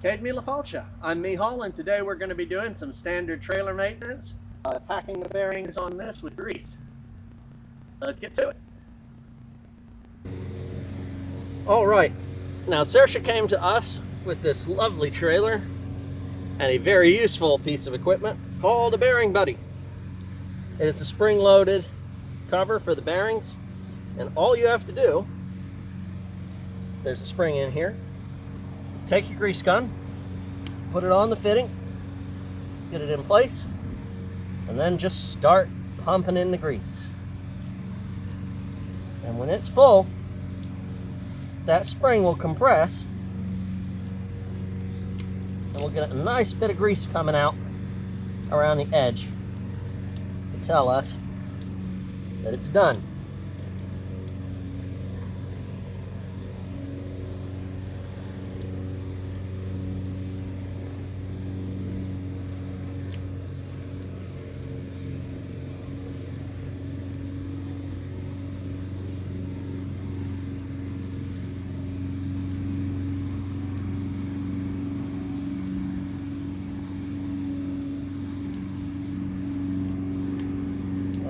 Céad míle fáilte. I'm Míle, and today we're going to be doing some standard trailer maintenance, packing the bearings on this with grease. Let's get to it. All right, now Saoirse came to us with this lovely trailer and a very useful piece of equipment called a bearing buddy. It's a spring-loaded cover for the bearings, and all you have to do, there's a spring in here, is take your grease gun, put it on the fitting, get it in place, and then just start pumping in the grease. And when it's full, that spring will compress, and we'll get a nice bit of grease coming out around the edge to tell us that it's done.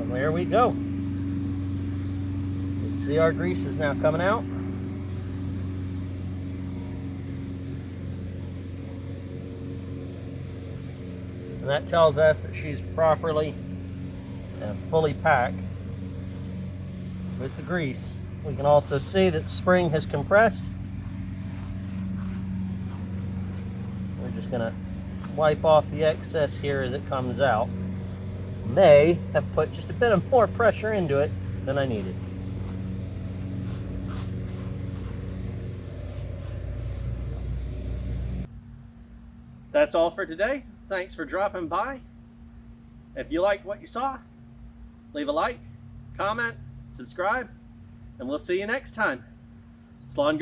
There we go. You see our grease is now coming out. And that tells us that she's properly and fully packed with the grease. We can also see that the spring has compressed. We're just going to wipe off the excess here as it comes out. May have put just a bit of more pressure into it than I needed. That's all for today. Thanks for dropping by. If you liked what you saw, leave a like, comment, subscribe, and we'll see you next time. Slán.